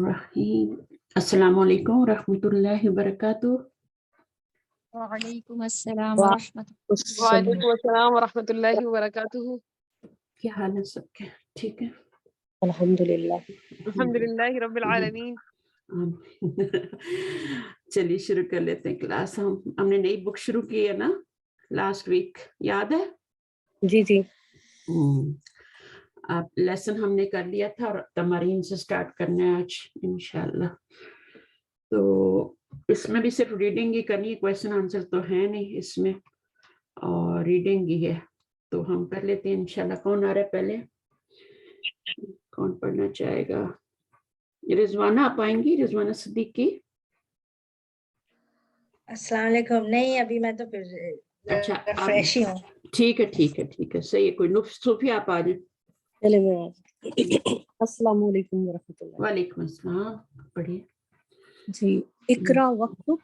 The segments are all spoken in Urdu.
Bismillahirrahmanirrahim. Assalamu alaikum warahmatullahi wabarakatuh. وعلیکم السلام ورحمۃ اللہ. وعلیکم السلام ورحمۃ اللہ وبرکاتہ. کیا حال ہے سب کے؟ ٹھیک ہے الحمدللہ. الحمدللہ رب العالمین. چلیے شروع کر لیتے ہیں کلاس. ہم نے نئی بک شروع کی ہے نا لاسٹ ویک، یاد ہے؟ جی جی. اب لیسن ہم نے کر لیا تھا اور تمارین سے سٹارٹ کرنا ہے آج انشاءاللہ. تو اس میں بھی صرف ریڈنگ ہی کرنی ہے، کویسچن آنسر تو ہے نہیں اس میں، اور ریڈنگ ہی ہے. تو ہم کر لیتے ہیں انشاءاللہ. کون آ رہا ہے پہلے؟ کون پڑھنا چاہے گا؟ رضوانہ آپ آئیں گی؟ رضوانہ صدیقی. السلام علیکم. نہیں ابھی میں تو پھر اچھا فریش ہی ہوں. ٹھیک ہے ٹھیک ہے ٹھیک ہے صحیح ہے. کوئی صوفی آپ آ جائیں. چلے میں السلام علیکم ورحمۃ اللہ. وعلیکم السلام. پڑھیے جی. اقرا وقتب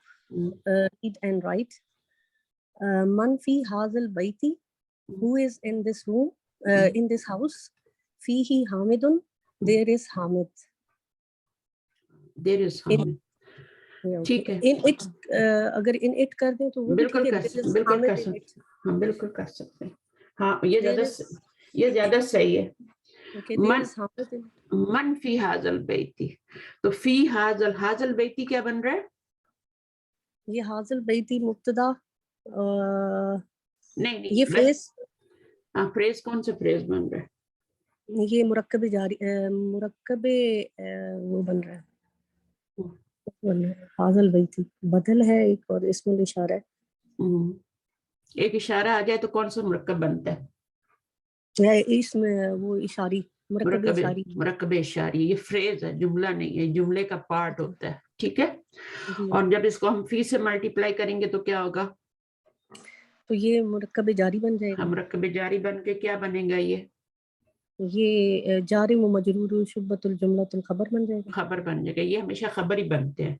read and write. من فی هذا البیت, who is in this room, in this house. فیہ حامد, there is Hamid. دیر از حامد. ٹھیک ہے. in it, اگر in it کر دیں تو وہ بھی بالکل ٹھیک ہے. کر There is بالکل Hamid کر in سکتے it. ہاں بالکل کر سکتے ہیں. ہاں یہ زیادہ صحیح ہے. Okay, there is Hamid in it. من فی حاض البیتی، تو فی حاض البیتی کیا بن رہا ہے؟ یہ حاضل بیتی مبتدا. نہیں یہ فریز ہاں فریز کون سے فریز بن رہا ہے؟ یہ مرکب جاری مرکب وہ بن رہا ہے. حاضل بیتی بدل ہے ایک اور اسم الاشارہ ہے. ایک اشارہ آ جائے تو کون سا مرکب بنتا ہے؟ اس میں وہ اشاری مرکب اشاری. مرکب اشاری. یہ فریز ہے، جملہ نہیں ہے، جملے کا پارٹ ہوتا ہے. ٹھیک ہے. اور جب اس کو ہم فی سے ملٹیپلائی کریں گے تو کیا ہوگا؟ تو یہ مرکب جاری بن جائے گا. مرکب جاری بن کے کیا بنے گا؟ یہ جار و مجرور شبۃ الجملۃ الخبر بن جائے گا. خبر بن جائے گا. یہ ہمیشہ خبر ہی بنتے ہیں.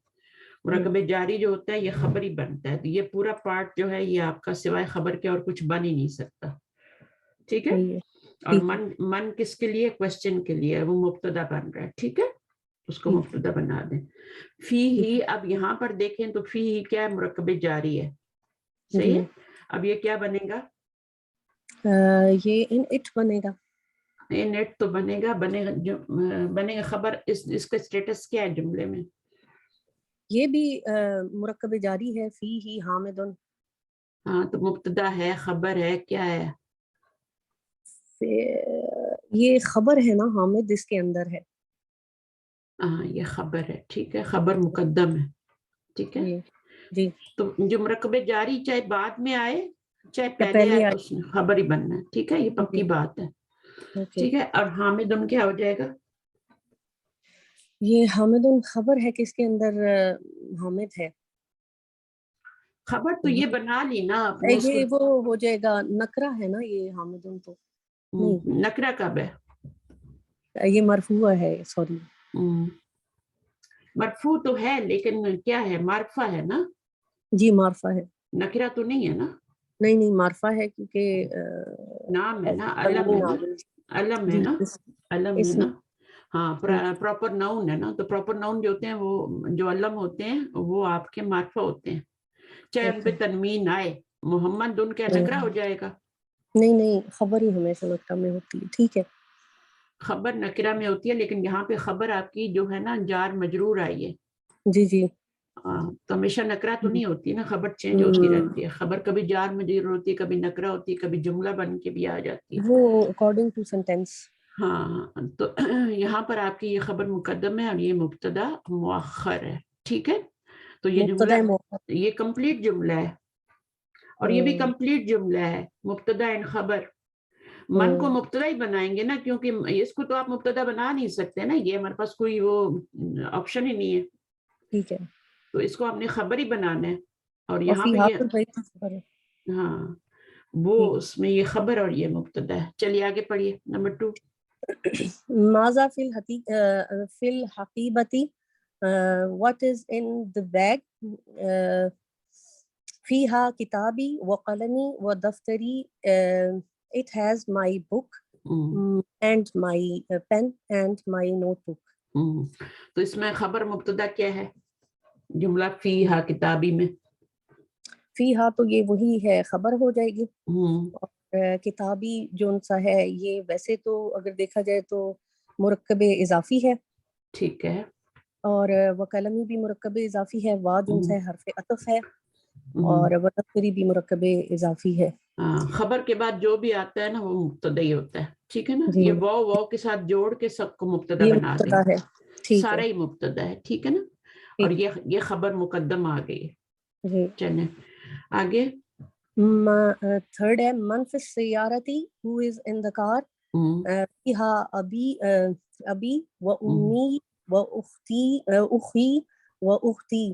مرکب جاری جو ہوتا ہے یہ خبر ہی بنتا ہے. تو یہ پورا پارٹ جو ہے یہ آپ کا سوائے خبر کے اور کچھ بن ہی نہیں سکتا. ٹھیک ہے. اور من کس کے لیے؟ کوشچن کے لیے. وہ مبتدا بن رہا ہے. ٹھیک ہے، اس کو مبتدا بنا دیں. فی ہی، اب یہاں پر دیکھیں تو فی ہی کیا ہے؟ مرکب جاری ہے. صحیح ہے. اب یہ کیا بنے گا؟ یہ ان اٹ بنے گا. نیٹ تو بنے گا بنے گا خبر. اس کا اسٹیٹس کیا ہے جملے میں؟ یہ بھی مرکب جاری ہے. فی ہی حامد. ہاں تو مبتدا ہے، خبر ہے، کیا ہے؟ یہ خبر ہے نا، حامد اس کے اندر ہے. ہاں یہ خبر ہے. ٹھیک ہے، خبر مقدم ہے. ٹھیک ہے جی. تو جو مرکب جاری چاہے بعد میں آئے چاہے پہلے آئے تو اس نے خبر ہی بننا ہے. ٹھیک ہے، یہ پکی بات ہے. ٹھیک ہے. اور حامد کیا ہو جائے گا؟ یہ حامد خبر ہے کہ اس کے اندر حامد ہے. خبر تو یہ بنا لی نا آپ نے. یہ وہ ہو جائے گا نکرہ ہے نا یہ حامد. تو نہیں، نکرہ کب ہے؟ یہ مرفوع ہے. سوری مرفوع تو ہے لیکن کیا ہے؟ معرفہ ہے نا. جی معرفہ ہے. نکرہ تو نہیں ہے نا. نہیں معرفہ ہے کیونکہ نام ہے نا، علم ہے نا. علم ہے نا، علم ہے نا. ہاں پراپر ناؤن ہے نا. تو پراپر ناؤن جو ہوتے ہیں وہ جو علم ہوتے ہیں وہ آپ کے معرفہ ہوتے ہیں، چاہے ان پہ تنوین آئے. محمد ان کا نکرہ ہو جائے گا. نہیں خبر ہی ہمیشہ نکرہ میں ہوتی ہے. ٹھیک ہے، خبر نکرہ میں ہوتی ہے لیکن یہاں پہ خبر آپ کی جو ہے نا جار مجرور آئی ہے. جی تو ہمیشہ نکرہ تو نہیں ہوتی نا، خبر چینج ہوتی رہتی ہے. خبر کبھی جار مجرور ہوتی ہے، کبھی نکرہ ہوتی ہے، کبھی جملہ بن کے بھی آ جاتی ہے. وہ اکارڈنگ ٹو سینٹینس. ہاں تو یہاں پر آپ کی یہ خبر مقدم ہے اور یہ مبتدا مؤخر ہے. ٹھیک ہے. تو یہ جملہ یہ کمپلیٹ جملہ ہے اور یہ بھی کمپلیٹ جملہ ہے. مبتدا ان خبر. من کو مبتدا ہی بنائیں گے نا، کیونکہ اس کو تو آپ مبتدا بنا نہیں سکتے نا. یہ ہمارے پاس کوئی وہ آپشن ہی نہیں ہے. ٹھیک ہے. تو اس کو آپ نے خبر ہی بنانا ہے. اور یہاں پہ یہ ہاں وہ اس میں یہ خبر اور یہ مبتدا ہے. چلیے آگے پڑھیے. نمبر 2. ماذا فی الحقیبتی what is in the bag. فیہا کتابی و قلمی و دفتری. it has my book and my pen and my notebook. تو اس میں خبر مبتدا کیا ہے جملہ فیہا کتابی میں؟ فیہا تو یہ وہی ہے خبر ہو جائے گی. اور کتابی جو سا ہے یہ ویسے تو اگر دیکھا جائے تو مرکب اضافی ہے. ٹھیک ہے. اور وکلمی بھی مرکب اضافی ہے. وا جو ہے حرف عطف ہے اور ونفری بھی مرکب اضافی ہے. خبر کے بعد جو بھی آتا ہے نا وہ مبتدا ہی ہوتا ہے. ٹھیک ہے نا. جی. یہ واو کے ساتھ جوڑ کے سب کو مبتدا یہ بنا مبتدا دیں. ہے. ٹھیک سارا ہے. ہی مبتدا ہے. ٹھیک ہے نا. اور یہ خبر مقدم آ گئی. جی. چلیں آگے. تھرڈ ہے من فی السیارتی who is in the car. فیہا ابی و امی و اخی و اختی.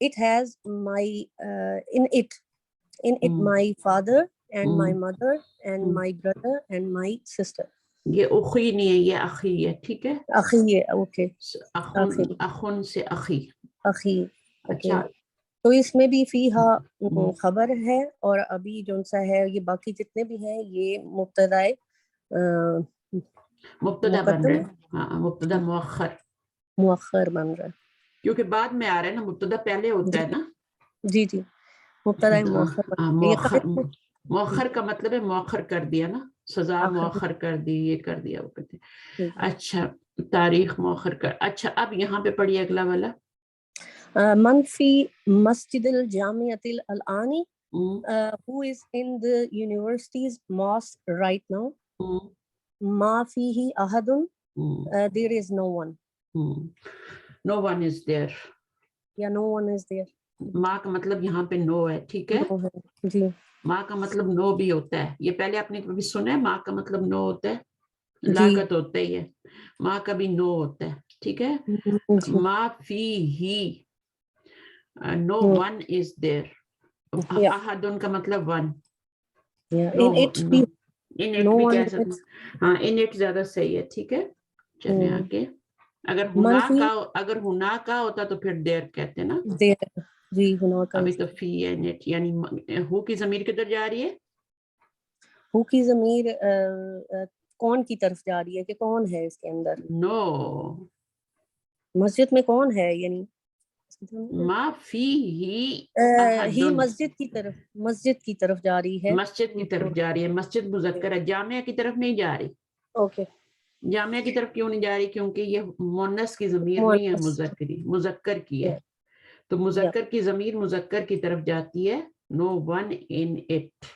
It has in it my father and my mother and my brother and my sister. یہ اخی نہیں ہے یہ اخی ہے. ٹھیک ہے. اخی ہے. اوکے. اخن سے اخی. اخی. اچھا. تو اس میں بھی فیہا خبر ہے اور ابھی جو سا ہے یہ باقی جتنے بھی ہیں یہ مبتدا مبتدا بن رہے. ہاں مبتدا مؤخر بن رہا ہے کیونکہ بعد میں آ رہا ہے نا. مبتدا پہلے ہوتا ہے نا. جی جی. مبتدا مؤخر. مؤخر کا مطلب ہے مؤخر کر دیا نا. سزا مؤخر کر دی یہ کر دیا وہ کرتے. اچھا تاریخ مؤخر کر. اچھا اب یہاں پہ پڑھیے اگلا والا. من فی مسجد الجامعۃ الانی who is in the university's mosque right now. ما فیہ احد. There is no one. No one is there. یا no one is there. ماں کا مطلب یہاں پہ نو ہے. ٹھیک ہے. جی. ماں کا مطلب نو بھی ہوتا ہے. یہ پہلے آپ نے کبھی سنا ہے ماں کا مطلب نو ہوتا ہے؟ لاگت ہوتا ہی ہے. ماں کا بھی نو ہوتا ہے. ٹھیک ہے. ما فی ہی نو ون از دیر. احد ان کا مطلب ون. ان اٹ بھی کہہ سکتے. ہاں ان اٹ زیادہ صحیح ہے. ٹھیک ہے. چلیں آگے. اگر ہونا کا ہوتا تو پھر دیر کہتے نا. جی ہونا کا. ابھی تو فی ہے نیٹ یعنی ہو کی ضمیر کدھر جا رہی ہے؟ ہو کی ضمیر کون کی طرف جا رہی ہے کہ کون ہے اس کے اندر؟ نو. مسجد میں کون ہے یعنی ما فی ہی مسجد کی طرف جا رہی ہے. مسجد کی طرف جا رہی ہے. مسجد مذکر ہے. جامعہ کی طرف نہیں جا رہی. اوکے. جامعہ کی طرف کیوں نہیں جا رہی؟ کیونکہ یہ مؤنث کی ضمیر نہیں ہے مذکر کی ہے. تو مذکر کی ضمیر مذکر کی طرف جاتی ہے. نو ون ان اٹ.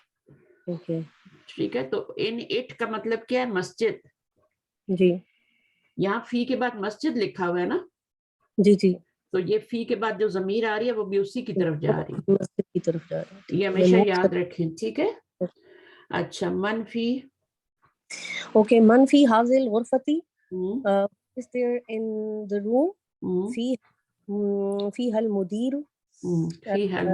ٹھیک ہے. تو ان اٹ کا مطلب کیا ہے؟ مسجد. جی. یہاں فی کے بعد مسجد لکھا ہوا ہے نا. جی جی. تو یہ فی کے بعد جو ضمیر آ رہی ہے وہ بھی اسی کی طرف جا رہی ہے. مسجد کی طرف جا رہی ہے. یہ ہمیشہ یاد رکھیں. ٹھیک ہے. اچھا منفی. اوکے. منفی حاضل غرفتی is there in the room. فی حل مدیر. فی حل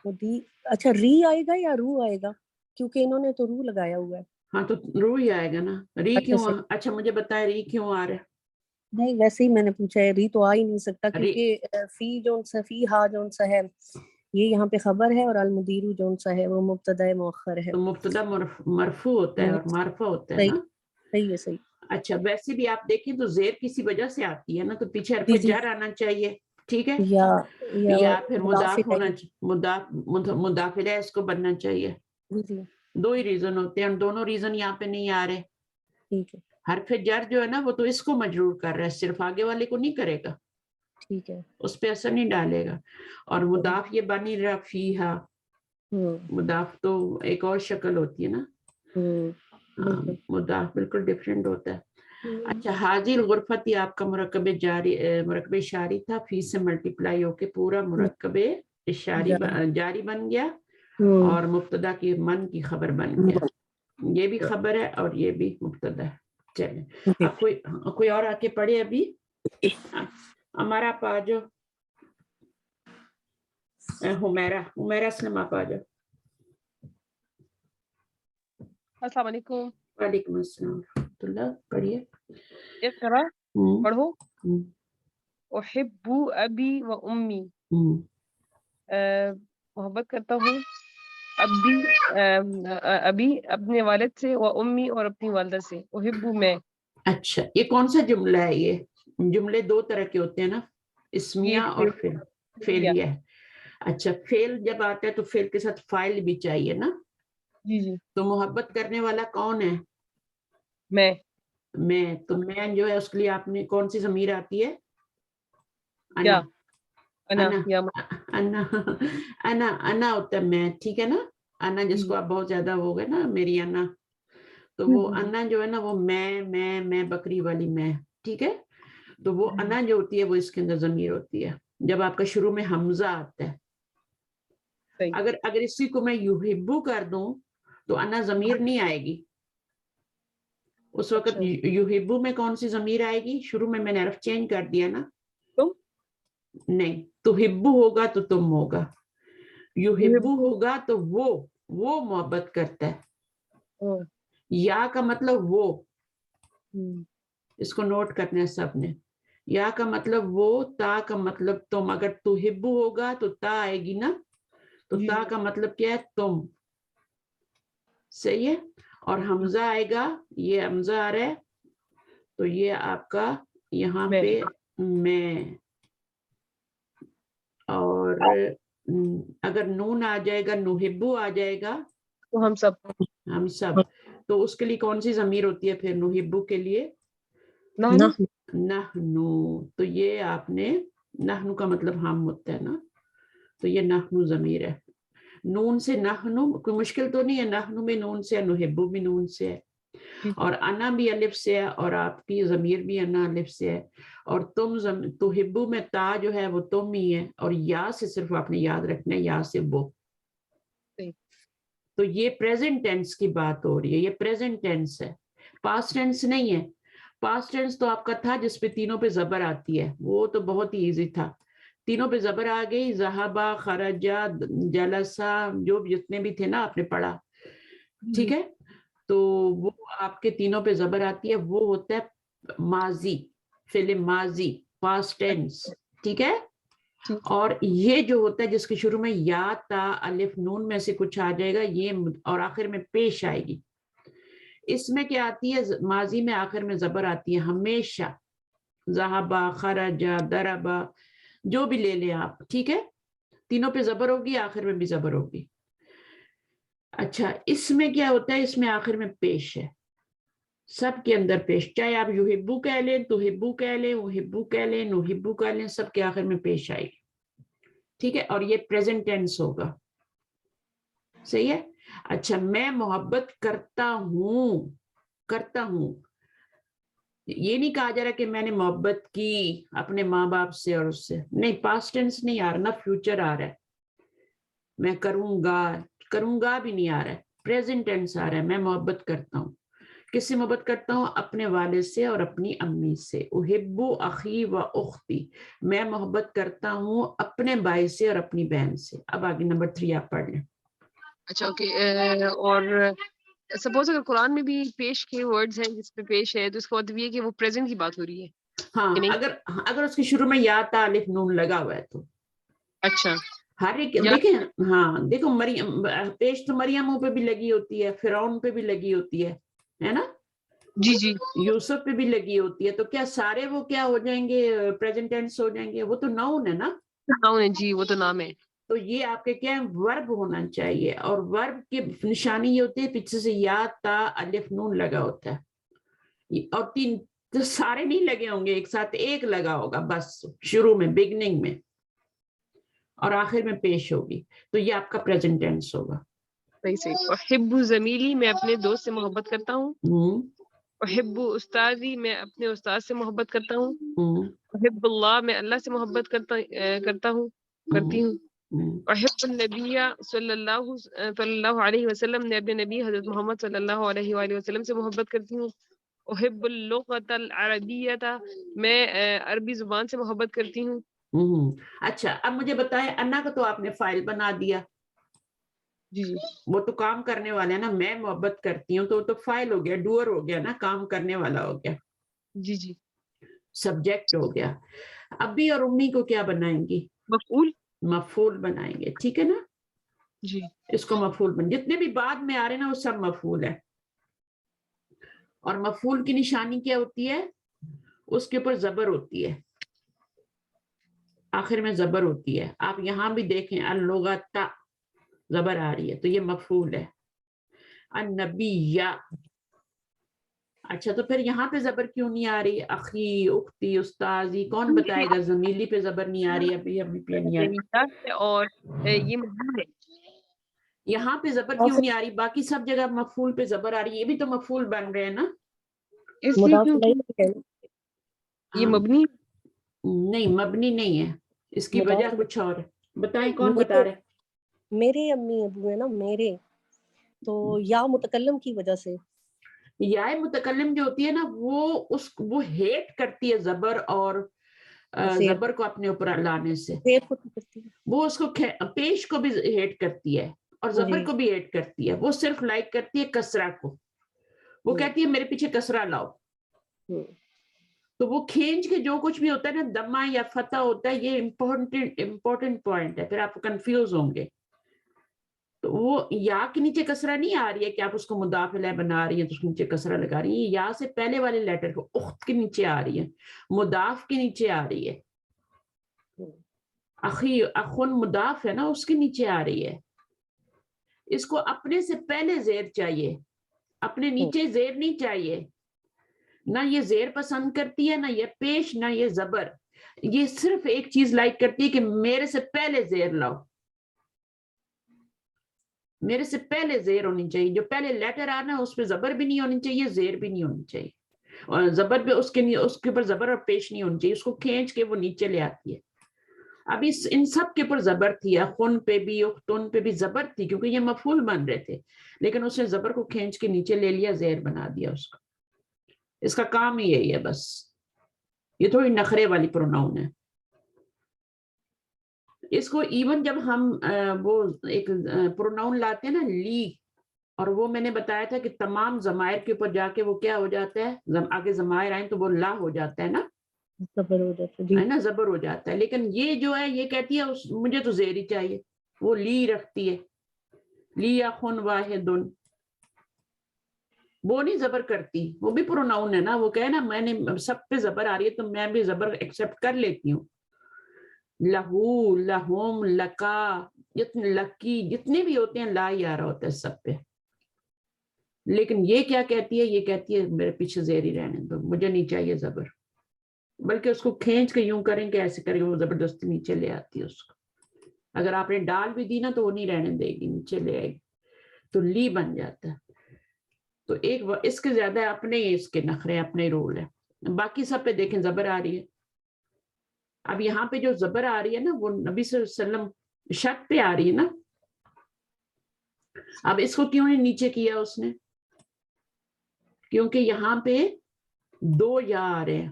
مدیر. اچھا ری آئے گا یا رو آئے گا؟ کیونکہ انہوں نے تو رو لگایا ہوا ہے. ہاں تو رو ہی آئے گا نا. ری کیوں؟ اچھا مجھے بتائیں ری کیوں آ رہا ہے؟ نہیں ویسے ہی میں نے پوچھا ہے. ری تو آ ہی نہیں سکتا کیونکہ فی جون سا فی ہا جون سا ہے یہ یہاں پہ خبر ہے اور المدیر جون سا ہے وہ مبتدا مؤخر ہے. تو مبتدا مرفوع ہوتا ہے اور معرفہ ہوتا ہے نا. صحیح ہے. صحیح. اچھا ویسے بھی آپ دیکھیں تو زیر کسی وجہ سے آتی ہے نا تو پیچھے حرف جر آنا چاہیے. ٹھیک ہے. یا پھر مضاف الیہ اس کو بننا چاہیے. دو ہی ریزن ہوتے ہیں. دونوں ریزن یہاں پہ نہیں آ رہے. ٹھیک ہے. حرف جر جو ہے نا وہ تو اس کو مجرور کر رہا ہے صرف آگے والے کو نہیں کرے گا. ٹھیک ہے. اس پہ اثر نہیں ڈالے گا. اور مضاف یہ بن ہی رہا فیہا. مضاف تو ایک اور شکل ہوتی ہے نا. مضاف بالکل ڈفرینٹ ہوتا ہے. اچھا حاضر غرفتی آپ کا مرکب اشاری تھا. فی سے ملٹیپلائی ہو کے پورا مرکب اشاری جاری بن گیا اور مبتدا کی من کی خبر بن گیا. یہ بھی خبر ہے اور یہ بھی مبتدا ہے. چلیں اب کوئی اور آ کے پڑھے. ابھی ہمارا آپ آ جاؤ. حمیرہ اسلم آپ آ جاؤ. السلام علیکم. وعلیکم السلام ورحمۃ اللہ. پڑھیے. اقرا. پڑھو. احب ابی و امی. محبت کرتا ہوں ابی اپنے والد سے و امی اور اپنی والدہ سے. احب میں. اچھا یہ کون سا جملہ ہے؟ یہ جملے دو طرح کے ہوتے ہیں نا، اسمیہ اور فعلیہ. اچھا فعل جب آتا ہے تو فعل کے ساتھ فاعل بھی چاہیے نا. جی جی. تو محبت کرنے والا کون ہے؟ میں. تو میں جو ہے اس کے لیے آپ نے کون سی ضمیر آتی ہے؟ کیا؟ انا. انا ہوتا ہے میں، ٹھیک ہے نا. انا جس کو آپ بہت زیادہ ہو گئے نا میری انا، تو وہ انا جو ہے نا وہ میں بکری والی میں، ٹھیک ہے. تو وہ انا جو ہوتی ہے وہ اس کے اندر ضمیر ہوتی ہے جب آپ کا شروع میں حمزہ آتا ہے. اگر اسی کو میں یحبو کر دوں تو انا ضمیر نہیں آئے گی. اس وقت یحبو میں کون سی ضمیر آئے گی؟ شروع میں نے حرف چینج کر دیا نا. نہیں، تحبو ہوگا تو تم ہوگا، یحبو ہوگا تو وہ محبت کرتا ہے. یا کا مطلب وہ، اس کو نوٹ کرنا ہے سب نے. یا کا مطلب وہ، تا کا مطلب تم. اگر تحبو ہوگا تو تا آئے گی نا، تو تا کا مطلب کیا ہے؟ تم. صحیح ہے. اور حمزہ آئے گا، یہ حمزہ آ رہا ہے تو یہ آپ کا یہاں پہ میں. اور اگر نون آ جائے گا، نحبو آ جائے گا تو ہم سب. تو اس کے لیے کون سی ضمیر ہوتی ہے پھر نحبو کے لیے؟ نحنو. تو یہ آپ نے، نحنو کا مطلب ہم ہوتا ہے نا، تو یہ نحنو ضمیر ہے. نون سے نحنو کوئی مشکل تو نہیں ہے، نحنو میں نون سے ہے، نحبو بھی نون سے ہے، اور انا بھی الف سے ہے، اور آپ کی ضمیر بھی انا الف سے ہے. اور تم تحبو میں تا جو ہے وہ تم ہی ہے، اور یا سے صرف آپ نے یاد رکھنا ہے، یا سے وہ. تو یہ پریزنٹ ٹینس کی بات ہو رہی ہے، یہ پریزنٹ ٹینس ہے، پاسٹ ٹینس نہیں ہے. پاسٹ ٹینس تو آپ کا تھا جس پہ تینوں پہ زبر آتی ہے، وہ تو بہت ہی ایزی تھا. تینوں پہ زبر آ گئی، ذہبا، خرجا، جلسا، جو جتنے بھی تھے نا آپ نے پڑھا، ٹھیک ہے. تو وہ آپ کے تینوں پہ زبر آتی ہے، وہ ہوتا ہے ماضی، فعل ماضی، پاسٹ ٹینس، ٹھیک ہے. اور یہ جو ہوتا ہے جس کے شروع میں یا، تا، الف، نون میں سے کچھ آ جائے گا، یہ اور آخر میں پیش آئے گی. اس میں کیا آتی ہے؟ ماضی میں آخر میں زبر آتی ہے ہمیشہ، ذہبا، خرجا، دربا، جو بھی لے لیں آپ، ٹھیک ہے. تینوں پہ زبر ہوگی، آخر میں بھی زبر ہوگی. اچھا اس میں کیا ہوتا ہے؟ اس میں آخر میں پیش ہے، سب کے اندر پیش، چاہے آپ یحبو کہہ لیں، تحبو کہہ لیں، وحبو کہہ لیں، نحبو کہہ لیں، سب کے آخر میں پیش آئے گی، ٹھیک ہے. اور یہ پریزنٹ ٹینس ہوگا. صحیح ہے. اچھا میں محبت کرتا ہوں، یہ نہیں کہا جا رہا کہ میں نے محبت کی اپنے ماں باپ سے اور اس سے، نہیں، پاسٹ ٹینس نہیں آ رہا نا، فیوچر آ رہا ہے. میں کروں گا بھی نہیں آ رہا ہے، پریزنٹ ٹینس آ رہا ہے. میں محبت کرتا ہوں. کس سے محبت کرتا ہوں؟ اپنے والد سے اور اپنی امی سے. احب اخی و اختی، میں محبت کرتا ہوں اپنے بھائی سے اور اپنی بہن سے. اب آگے نمبر 3 آپ پڑھ لیں. اچھا اوکے. اور سپوز اگر قرآن میں بھی پیش کے ورڈز ہیں جس پہ پیش ہے، تو اس کا مطلب یہ ہے کہ وہ پریزنٹ کی بات ہو رہی ہے. ہاں اگر اس کے شروع میں یا، تا، الف، نون لگا ہوا ہے تو اچھا ہر ایک دیکھیں. ہاں دیکھو، مریم پیش تو مریم پہ بھی لگی ہوتی ہے، فرعون پہ بھی لگی ہوتی ہے نا، جی جی، یوسف پہ بھی لگی ہوتی ہے. تو کیا سارے وہ کیا ہو جائیں گے؟ پریزنٹ ٹینس ہو جائیں گے؟ وہ تو ناؤن ہے نا. جی وہ تو نام ہے. تو یہ آپ کے کیا ہے؟ ورب ہونا چاہیے. اور ورب کی نشانی یہ ہوتی ہے پیچھے سے یا، تا، الف، نون لگا ہوتا ہے، اور 3 تو سارے نہیں لگے ہوں گے ایک ساتھ، ایک لگا ہوگا بس شروع میں، بگننگ میں، اور آخر میں پیش ہوگی. تو یہ آپ کا پریزنٹ ٹینس ہوگا. صحیح. احب زمیلی، میں اپنے دوست سے محبت کرتا ہوں. احب استاذی، میں اپنے استاد سے محبت کرتا ہوں. احب اللہ، میں اللہ سے محبت کرتی ہوں. احب النبی صلی اللہ علیہ وسلم، میں اپنے نبی حضرت محمد صلی اللہ علیہ وآلہ وسلم سے محبت کرتی ہوں. احب اللغۃ العربیۃ، میں عربی زبان سے محبت کرتی ہوں. اچھا اب مجھے بتائیں، انا کو تو آپ نے فائل بنا دیا. جی وہ تو کام کرنے والا ہے نا. میں محبت کرتی ہوں تو فائل ہو گیا، ڈوئر ہو گیا نا، کام کرنے والا ہو گیا. جی جی، سبجیکٹ ہو گیا. ابی اور امی کو کیا بنائیں گی؟ مفعول بنائیں گے، ٹھیک ہے نا. جی اس کو مفعول جتنے بھی بعد میں آ رہے ہیں نا وہ سب مفعول ہے. اور مفعول کی نشانی کیا ہوتی ہے؟ اس کے اوپر زبر ہوتی ہے، آخر میں زبر ہوتی ہے. آپ یہاں بھی دیکھیں اللغت زبر آ رہی ہے تو یہ مفعول ہے. النبی. اچھا تو پھر یہاں پہ زبر کیوں نہیں آ رہی؟ اخی، اختی، استاذی، کون بتائے گا؟ زمیلی پہ زبر نہیں آ رہی ابھی پہ نہیں آ رہی. اور یہ مفعول ہے. یہاں پہ زبر کیوں نہیں آ رہی؟ باقی سب جگہ مفعول پہ زبر آ رہی ہے، یہ بھی تو مفعول بن رہے ہیں نا. اس لیے مضاف کیونکہ الیہ یہ مبنی نہیں، مبنی نہیں ہے، اس کی وجہ مضاف کچھ اور ہے. بتائیں کون بتا رہے؟ میرے امی ابو ہے نا میرے، تو یا متکلم کی وجہ سے. یا متکلم جو ہوتی ہے نا وہ ہیٹ کرتی ہے زبر اور زبر کو اپنے اوپر لانے سے. وہ اس کو پیش کو بھی ہیٹ کرتی ہے اور زبر کو بھی ہیٹ کرتی ہے. وہ صرف لائک کرتی ہے کسرہ کو. وہ کہتی ہے میرے پیچھے کسرہ لاؤ. تو وہ کھینچ کے جو کچھ بھی ہوتا ہے نا، دمہ یا فتح ہوتا ہے، یہ امپورٹنٹ پوائنٹ ہے، پھر آپ کنفیوز ہوں گے. تو وہ یا کے نیچے کسرہ نہیں آ رہی ہے کہ آپ اس کو مضاف الیہ بنا رہی ہیں تو اس کے نیچے کسرہ لگا رہی ہیں. یا سے پہلے والے لیٹر کو اخت کے نیچے آ رہی ہے، مضاف کے نیچے آ رہی ہے. اخی، اخن مضاف ہے نا، اس کے نیچے آ رہی ہے. اس کو اپنے سے پہلے زیر چاہیے، اپنے نیچے زیر نہیں چاہیے. نہ یہ زیر پسند کرتی ہے، نہ یہ پیش، نہ یہ زبر. یہ صرف ایک چیز لائک کرتی ہے کہ میرے سے پہلے زیر لاؤ، میرے سے پہلے زیر ہونی چاہیے. جو پہلے لیٹر آنا ہے اس پہ زبر بھی نہیں ہونی چاہیے، زیر بھی نہیں ہونی چاہیے. اور زبر پہ اس کے اوپر زبر اور پیش نہیں ہونی چاہیے. اس کو کھینچ کے وہ نیچے لے آتی ہے. اب ان سب کے اوپر زبر تھی، خن پہ بھی اختن پہ بھی زبر تھی، کیونکہ یہ مفعول بن رہے تھے. لیکن اس نے زبر کو کھینچ کے نیچے لے لیا، زیر بنا دیا اس کو. اس کا کام ہی یہی ہے بس. یہ تھوڑی نخرے والی پروناؤن ہے. اس کو ایون جب ہم وہ ایک پروناؤن لاتے ہیں نا لی، اور وہ میں نے بتایا تھا کہ تمام ضمائر کے اوپر جا کے وہ کیا ہو جاتا ہے، آگے ضمائر آئیں تو وہ لا ہو جاتا ہے نا، زبر ہو جاتا ہے نا، زبر ہو جاتا ہے. لیکن یہ جو ہے یہ کہتی ہے مجھے تو زیر ہی چاہیے. وہ لی رکھتی ہے، لی یا خن واحد، وہ نہیں زبر کرتی. وہ بھی پروناؤن ہے نا. وہ کہے نا میں نے سب پہ زبر آ رہی ہے تو میں بھی زبر ایکسپٹ کر لیتی ہوں. لہو، لہم، لکا، لکی، جتنے بھی ہوتے ہیں لا ہی آ رہا ہوتا ہے سب پہ. لیکن یہ کیا کہتی ہے؟ یہ کہتی ہے میرے پیچھے زیر ہی رہنے دو، مجھے نہیں چاہیے زبر. بلکہ اس کو کھینچ کے یوں کریں کہ ایسے کریں، وہ زبردستی نیچے لے آتی ہے اس کو. اگر آپ نے ڈال بھی دی نا تو وہ نہیں رہنے دے گی، نیچے لے آئے گی، تو لی بن جاتا ہے. تو ایک اس کے زیادہ اپنے ہی اس کے نخرے، اپنے رول ہے. باقی سب پہ دیکھیں زبر آ رہی ہے. اب یہاں پہ جو زبر آ رہی ہے نا وہ نبی صلی اللہ علیہ وسلم شک پہ آ رہی ہے نا. اب اس کو کیوں نہیں نیچے کیا اس نے؟ کیونکہ یہاں پہ دو یا آ رہے ہیں،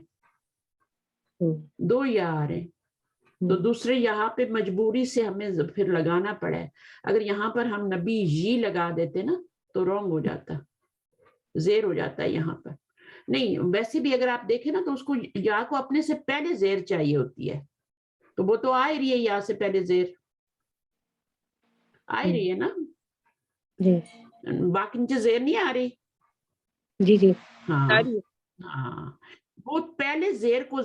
دو یا آ رہے ہیں، تو دوسرے یہاں پہ مجبوری سے ہمیں پھر لگانا پڑا ہے. اگر یہاں پر ہم نبی جی لگا دیتے نا تو رونگ ہو جاتا، زیر ہو جاتا ہے یہاں پر. نہیں، ویسے بھی اگر آپ دیکھیں نا تو اس کو یا کو اپنے سے پہلے زیر چاہیے ہوتی ہے، تو وہ تو آ ہی رہی ہے یا سے پہلے زیر آ ہی رہی ہے نا. باقی نیچے زیر نہیں آ رہی. جی ہاں ہاں، وہ پہلے زیر کو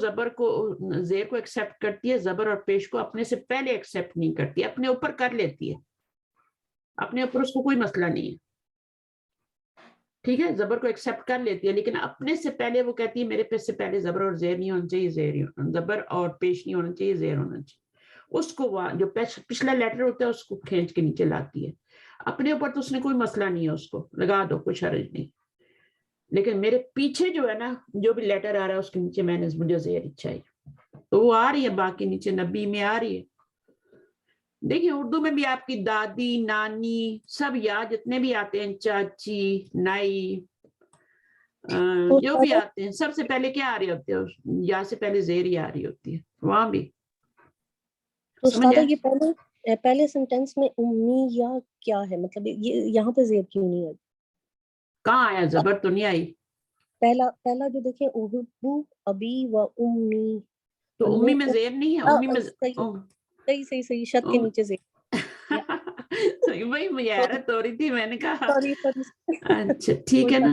ایکسپٹ کرتی ہے، زبر اور پیش کو اپنے سے پہلے ایکسپٹ نہیں کرتی، اپنے اوپر کر لیتی ہے، اپنے اوپر اس کو کوئی مسئلہ نہیں ہے. ٹھیک ہے، زبر کو ایکسپٹ کر لیتی ہے، لیکن اپنے سے پہلے وہ کہتی ہے میرے پہ سے پہلے زبر اور زیر نہیں ہونا چاہیے، زبر اور پیش نہیں ہونا چاہیے، زیر ہونا چاہیے. اس کو جو پچھلا لیٹر ہوتا ہے اس کو کھینچ کے نیچے لاتی ہے. اپنے اوپر تو اس نے کوئی مسئلہ نہیں ہے، اس کو لگا دو، کوئی حرج نہیں. لیکن میرے پیچھے جو ہے نا جو بھی لیٹر آ رہا ہے اس کے نیچے مجھے زیر چاہیے، تو وہ آ رہی ہے. باقی نیچے نبی میں آ رہی ہے. دیکھیں اردو میں بھی آپ کی دادی، نانی، سب یا جتنے بھی آتے ہیں، چاچی، نائی، جو بھی آتے ہیں، سب سے پہلے کیا آ رہی ہوتی ہے؟ یا سے پہلے زیر ہی آ رہی ہوتی ہے وہاں بھی. تو استاد یہ پہلے سینٹینس میں امی یا کیا ہے، مطلب یہ یہاں پہ زیر کیوں نہیں ہے؟ کہاں آیا؟ زبر تو نہیں آئی. پہلا جو دیکھیں احبو ابی و امی، تو امی میں زیر نہیں ہے. امی میں صحیح شد کے نیچے زیر. وہی مجھے حیرت ہو رہی تھی، میں نے کہا سوری اچھا ٹھیک ہے نا.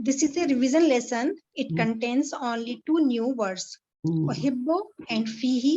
This is a revision lesson. It contains only 2 new words, uhibbu and fihi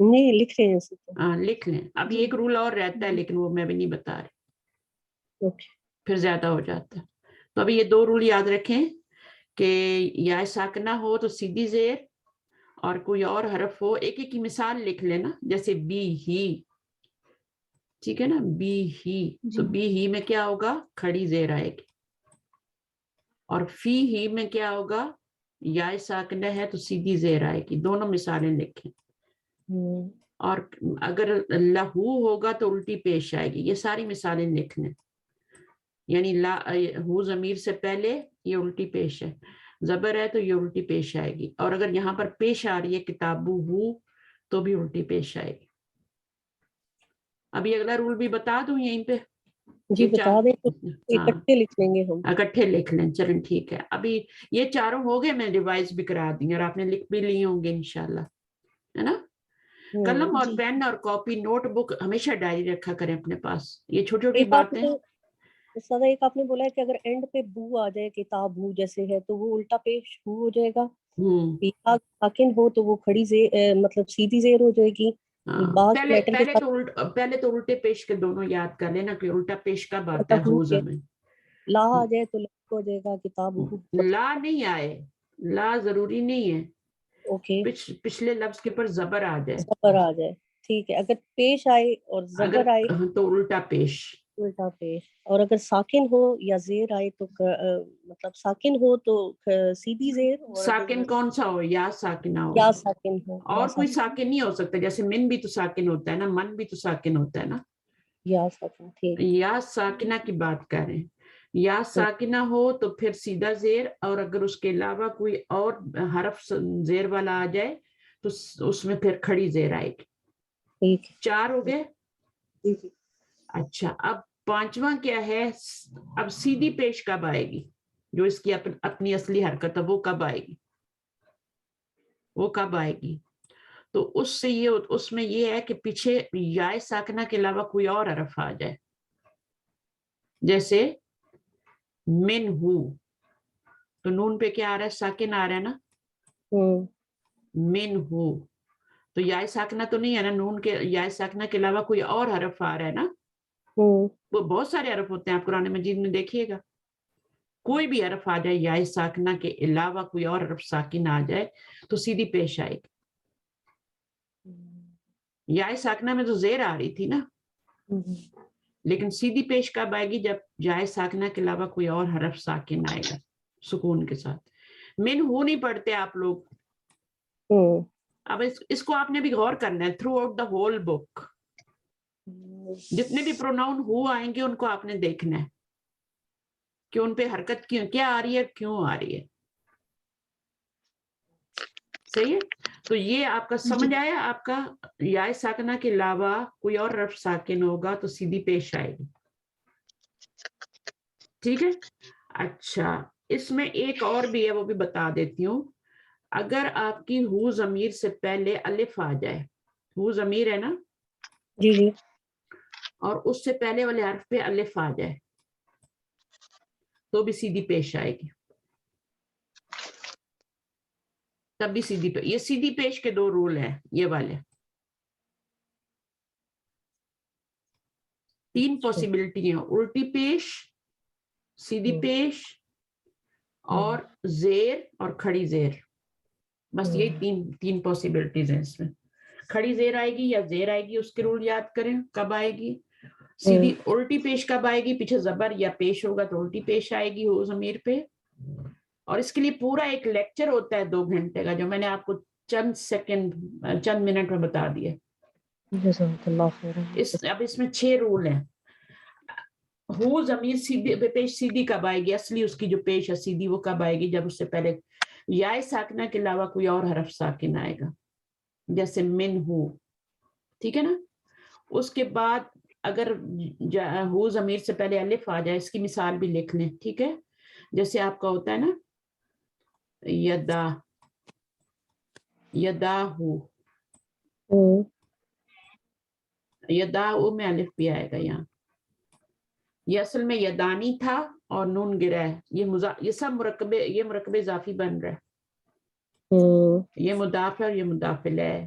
نہیں لکھ رہے ہیں اسے تو. ہاں لکھ لیں. اب ایک رول اور رہتا ہے لیکن وہ میں بھی نہیں بتا رہی, اوکے. پھر زیادہ ہو جاتا ہے. تو ابھی یہ 2 رول یاد رکھیں کہ یا ساکنہ ہو تو سیدھی زیر اور کوئی اور حرف ہو. ایک ایک کی مثال لکھ لینا, جیسے بی ہی, ٹھیک ہے نا, بی ہی, تو بی ہی میں کیا ہوگا, کھڑی زیر آئے گی. اور فی ہی میں کیا ہوگا, یا ساکنہ ہے تو سیدھی زیر آئے گی. دونوں مثالیں لکھیں. اور اگر لہو ہوگا تو الٹی پیش آئے گی. یہ ساری مثالیں لکھ لیں. یعنی ہو ضمیر سے پہلے یہ الٹی پیش ہے, زبر ہے تو یہ الٹی پیش آئے گی. اور اگر یہاں پر پیش آ رہی ہے کتابو ہو تو بھی الٹی پیش آئے گی. ابھی اگلا رول بھی بتا دوں یہیں پہ, جی بتا دیں تو اکٹھے لکھ لیں گے ہم. اکٹھے لکھ لیں, چلیں ٹھیک ہے. ابھی یہ چاروں ہو گئے, میں ریوائز بھی کرا دی اور آپ نے لکھ بھی لیے ہوں گے انشاءاللہ, ہے نا. قلم اور پین اور کاپی, نوٹ بک ہمیشہ ڈائری رکھا کریں اپنے پاس. یہ چھوٹی چھوٹی باتیں. ایک آپ نے بولا ہے کہ اگر اینڈ پہ بو آ جائے, کتاب ہو جیسے ہے, تو وہ الٹا پیش ہو جائے گا. ساکن ہو تو وہ کھڑی زیر, مطلب سیدھی زیر ہو جائے گی. پہلے تو الٹے پیش کے دونوں یاد کر لینا کہ الٹا پیش کب آتا ہے. ہو زمین لا آ جائے تو ہو جائے گا کتاب. لا نہیں آئے, لا ضروری نہیں ہے. اوکے, پچھلے لفظ کے پر زبر آ جائے. زبر آ جائے, ٹھیک ہے. اگر پیش آئے اور زبر آئے تو الٹا پیش. الٹا پیش. اور اگر ساکن ہو یا زیر آئے تو مطلب ساکن ہو تو سیدھی زیر. ساکن کون سا ہو, یا ساکنہ ہو, یا ساکن ہو, اور کوئی ساکن نہیں ہو سکتا. جیسے من بھی تو ساکن ہوتا ہے نا, من بھی تو ساکن ہوتا ہے نا. یا ساکن, ٹھیک. یا ساکنہ کی بات کر رہے ہیں. یا ساکنہ ہو تو پھر سیدھا زیر, اور اگر اس کے علاوہ کوئی اور حرف زیر والا آ جائے تو اس میں پھر کھڑی زیر آئے گی. ٹھیک, 4 ہو گئے. اچھا, اب 5واں کیا ہے, اب سیدھی پیش کب آئے گی, جو اس کی اپنی اصلی حرکت ہے, وہ کب آئے گی, وہ کب آئے گی. تو اس میں یہ ہے کہ پیچھے یا ساکنہ کے علاوہ کوئی اور حرف آ جائے. جیسے من ہو, تو نون پہ کیا آ رہا ہے, ساکن آ رہا ہے نا. من ہو تو یا ساکنہ تو نہیں ہے نا, نون کے یا ساکنہ کے علاوہ کوئی اور حرف آ رہا ہے نا. وہ بہت سارے حرف ہوتے ہیں, آپ قرآن مجید میں دیکھیے گا. کوئی بھی حرف آ جائے, یا ساکنہ کے علاوہ کوئی اور حرف ساکن آ جائے تو سیدھی پیش آئے گی. یا ساکنہ میں تو زیر آ رہی تھی نا, لیکن سیدھی پیش کب آئے گی, جب جائے ساکنہ کے علاوہ کوئی اور حرف ساکن آئے گا سکون کے ساتھ. من ہو نہیں پڑھتے آپ لوگ. اب اس کو آپ نے بھی غور کرنا ہے تھرو آؤٹ دا ہول بک. جتنے بھی پروناؤن ہو آئیں گے ان کو آپ نے دیکھنا ہے کہ ان پہ حرکت کیا آ رہی ہے, کیوں آ رہی ہے. صحیح ہے. تو یہ آپ کا سمجھ آیا. آپ کا یا ساکنہ کے علاوہ کوئی اور حرف ساکن ہوگا تو سیدھی پیش آئے گی. ٹھیک ہے. اچھا, اس میں ایک اور بھی ہے, وہ بھی بتا دیتی ہوں. اگر آپ کی ہو ضمیر سے پہلے الف آ جائے, ہو ضمیر ہے نا, جی جی, اور اس سے پہلے والے حرف پہ الف آ جائے تو بھی سیدھی پیش آئے گی. تب بھی سیدھی پیش. یہ سیدھی پیش کے 2 رول ہیں, یہ والے 3 پاسبلٹی ہیں, الٹی پیش, سیدھی پیش اور زیر اور کھڑی زیر. بس یہی 3 پاسبلٹیز ہیں اس میں. کھڑی زیر آئے گی یا زیر آئے گی, اس کے رول یاد کریں کب آئے گی. سیدھی الٹی پیش کب آئے گی, پیچھے زبر یا پیش ہوگا تو الٹی پیش آئے گی ہو ضمیر پہ. اور اس کے لیے پورا ایک لیکچر ہوتا ہے 2 گھنٹے کا, جو میں نے آپ کو چند منٹ میں بتا دیا. اب اس میں 6 رول ہیں. ہو ضمیر سیدھی پیش سیدھی کب آئے گی, اصلی اس کی جو پیش ہے سیدھی, وہ کب آئے گی, جب اس سے پہلے یا ساکنہ کے علاوہ کوئی اور حرف ساکن آئے گا, جیسے من ہو. ٹھیک ہے نا. اس کے بعد اگر ہو ضمیر سے پہلے الف آ جائے, اس کی مثال بھی لکھ لیں. ٹھیک ہے. جیسے آپ کا ہوتا ہے نا یدا ہو, یدا ہو میں الف بھی آئے گا یہاں. یہ اصل میں یدانی تھا اور نون گرا ہے. یہ سب مرکب اضافی بن رہا ہے. یہ مضاف ہے اور یہ مضاف الیہ ہے.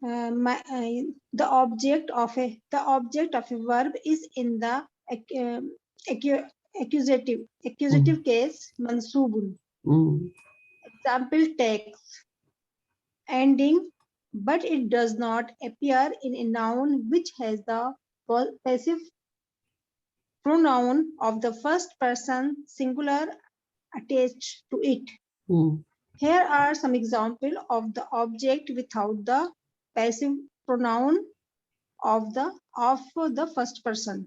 The object of a verb is in the accusative case mansubun. Example text ending, but it does not appear in a noun which has the passive pronoun of the first person singular attached to it. Here are some examples of the object without the passive pronoun of the first person.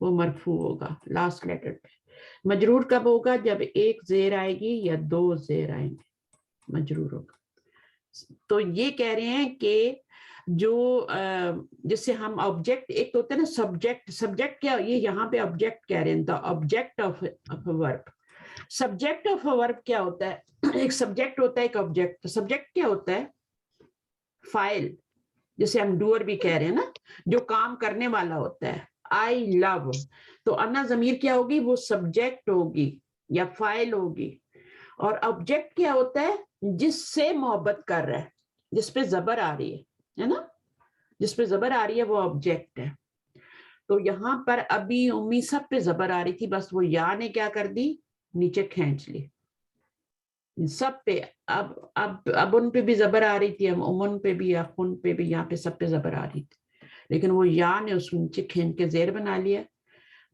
وہ مرفوع ہوگا لاسٹ لیٹر پہ. مجرور کب ہوگا؟ جب ایک زیر آئے گی یا دو زیر آئیں گے مجرور ہوگا. تو یہ کہہ رہے ہیں کہ جو جس سے ہم آبجیکٹ، ایک تو ہوتا ہے نا سبجیکٹ. سبجیکٹ کیا؟ یہ یہاں پہ آبجیکٹ کہہ رہے ہیں، دا آبجیکٹ آف اے ورب. سبجیکٹ آف اے ورب کیا ہوتا ہے؟ ایک سبجیکٹ ہوتا ہے، ایک آبجیکٹ. سبجیکٹ کیا ہوتا ہے؟ فاعل، جسے ہم ڈوئر بھی کہہ رہے ہیں نا، جو کام کرنے والا ہوتا ہے. آئی لو، تو انا ضمیر کیا ہوگی؟ وہ سبجیکٹ ہوگی یا فاعل ہوگی. اور آبجیکٹ کیا ہوتا ہے؟ جس سے محبت کر رہا ہے، جس پہ زبر آ رہی ہے نا، جس پہ زبر آ رہی ہے وہ آبجیکٹ ہے. تو یہاں پر ابھی امی سب پہ زبر آ رہی تھی، بس وہ یا نے کیا کر دی؟ نیچے کھینچ لی سب پہ. اب ان پہ بھی زبر آ رہی تھی، امن پہ بھی یا خن پہ بھی، یہاں پہ سب پہ زبر آ رہی تھی، لیکن وہ یا نے اس نیچے کھینچ کے زیر بنا لیا.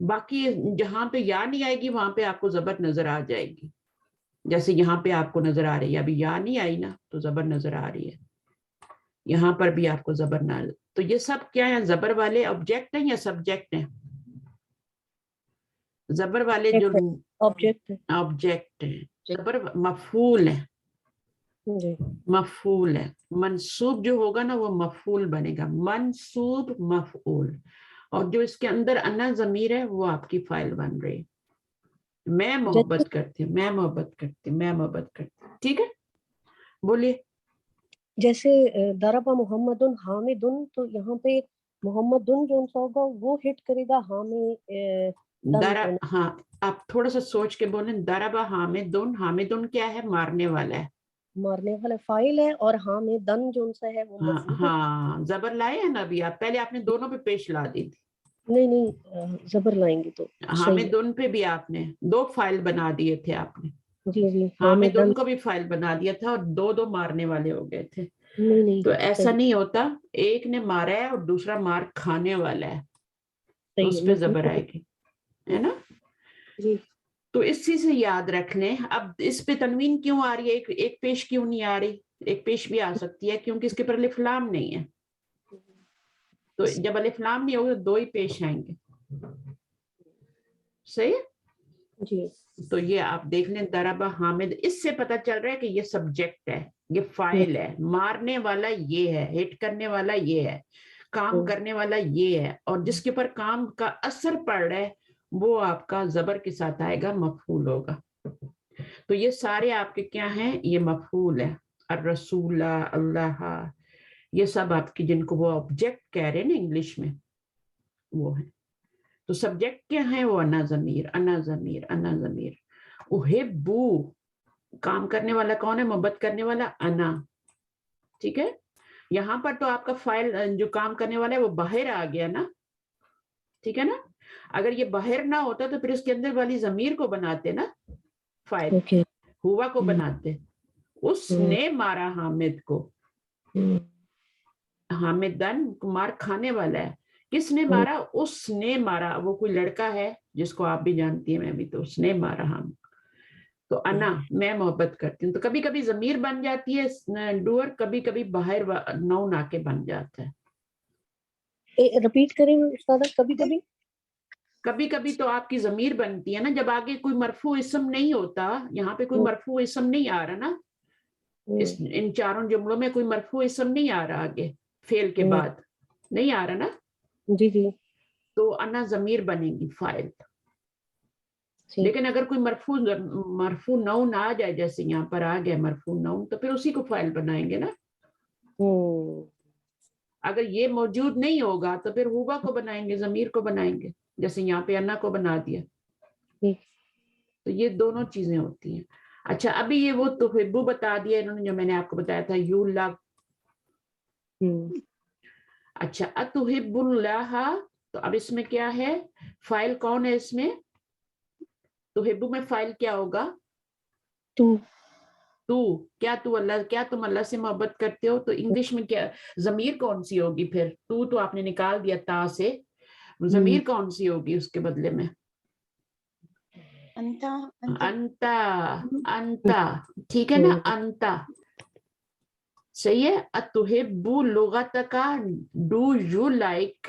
باقی جہاں پہ یا نہیں آئے گی وہاں پہ آپ کو زبر نظر آ جائے گی. جیسے یہاں پہ آپ کو نظر آ رہی ہے، ابھی یا نہیں آئی نا تو زبر نظر آ رہی ہے. یہاں پر بھی آپ کو زبر نہ. تو یہ سب کیا ہیں؟ زبر والے آبجیکٹ ہیں یا سبجیکٹ ہیں؟ زبر والے جو آبجیکٹ ہیں. زبر مفعول ہے، مفعول ہے. منصوب جو ہوگا نا وہ مفعول بنے گا، منصوب مفعول. اور جو اس کے اندر انا ضمیر ہے وہ آپ کی فاعل بن رہی. میں محبت کرتی ہوں، میں محبت کرتی ہوں، میں محبت کرتی ہوں. ٹھیک ہے، بولیے. جیسے ضرب محمد حامد، تو یہاں پہ محمد جو سا ہوگا وہ ہٹ کرے گا حامد. ہاں آپ تھوڑا سا سوچ کے بولیں. ضرب حامد، حامد کیا ہے؟ مارنے والا ہے، مارنے والا فاعل ہے. اور حامدن جو سا ہے وہ مفعول. ہاں زبر لائے ہیں نا ابھی آپ؟ پہلے آپ نے دونوں پہ پیش لا دی تھی. نہیں زبر لائیں گے تو حامدن پہ بھی آپ نے دو فاعل بنا دیے تھے آپ نے. جی حامدن کو بھی فاعل بنا دیا تھا اور دو مارنے والے ہو گئے تھے. تو ایسا نہیں ہوتا، ایک نے مارا ہے اور دوسرا مار کھانے والا ہے، تو اس پہ زبر آئے گی، ہے نا. تو اس چیز سے یاد رکھ لیں. اب اس پہ تنوین کیوں آ رہی ہے؟ ایک پیش کیوں نہیں آ رہی؟ ایک پیش بھی آ سکتی ہے کیونکہ اس کے پر الف لام نہیں ہے. تو جب الف لام نہیں ہوگا دو ہی پیش آئیں گے. صحیح ہے جی. تو یہ آپ دیکھ لیں ضرب حامد. اس سے پتہ چل رہا ہے کہ یہ سبجیکٹ ہے، یہ فاعل ہے، مارنے والا یہ ہے، ہٹ کرنے والا یہ ہے، کام کرنے والا یہ ہے، اور جس کے پر کام کا اثر پڑ رہا ہے وہ آپ کا زبر کے ساتھ آئے گا، مفعول ہوگا. تو یہ سارے آپ کے کیا ہیں؟ یہ مفعول ہے. الرسول، اللہ، یہ سب آپ کی جن کو وہ آبجیکٹ کہہ رہے ہیں نا انگلش میں وہ ہیں. تو سبجیکٹ کیا ہے؟ وہ انا ضمیر، انا ضمیر، انا ضمیر. احبو، کام کرنے والا کون ہے؟ محبت کرنے والا انا. ٹھیک ہے، یہاں پر تو آپ کا فاعل جو کام کرنے والا ہے وہ باہر آ گیا نا. ٹھیک ہے نا. اگر یہ باہر نہ ہوتا تو پھر اس کے اندر والی ضمیر کو بناتے نا فاعل، ہوا کو بناتے. اس نے مارا حامد کو، حامدن مار کھانے والا ہے. کس نے مارا؟ اس نے مارا. وہ کوئی لڑکا ہے جس کو آپ بھی جانتی ہیں، میں بھی. تو اس نے مارا ہم. تو انا، میں محبت کرتی ہوں. تو کبھی کبھی ضمیر بن جاتی ہے ڈوئر، کبھی کبھی باہر نون آ کے بن جاتا ہے. رپیٹ کریں استاد. کبھی کبھی تو آپ کی ضمیر بنتی ہے نا جب آگے کوئی مرفوع اسم نہیں ہوتا. یہاں پہ کوئی مرفوع اسم نہیں آ رہا نا، ان چاروں جملوں میں کوئی مرفوع اسم نہیں آ رہا آگے فعل کے بعد، نہیں آ رہا نا. جی جی. تو انا ضمیر بنے گی فاعل. لیکن اگر کوئی مرفوع نون آ جائے، جیسے یہاں پر آ گیا مرفوع نون، تو پھر اسی کو فاعل بنائیں گے نا. اگر یہ موجود نہیں ہوگا تو پھر ہوا کو بنائیں گے، ضمیر کو بنائیں گے، جیسے یہاں پہ انا کو بنا دیا. تو یہ دونوں چیزیں ہوتی ہیں. اچھا ابھی یہ وہ تحبو بتا دیا انہوں نے جو میں نے آپ کو بتایا تھا، یو لگ. اچھا اتحب اللہ، تو اب اس میں کیا ہے؟ فاعل کون ہے اس میں؟ تحبو میں فاعل کیا ہوگا؟ تو. کیا تو اللہ، کیا تم اللہ سے محبت کرتے ہو؟ تو انگلش میں کیا ضمیر کون سی ہوگی پھر؟ تو آپ نے نکال دیا تا سے، ضمیر کون سی ہوگی اس کے بدلے میں؟ انتا. انتا، ٹھیک ہے نا. انتا صحیح ہے. اتحب لغت کا، do you like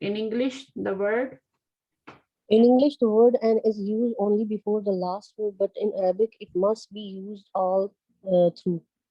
In English, the word. In English, the word "and" is used only before the last word, but in Arabic, it must be used all through.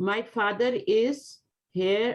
My father is here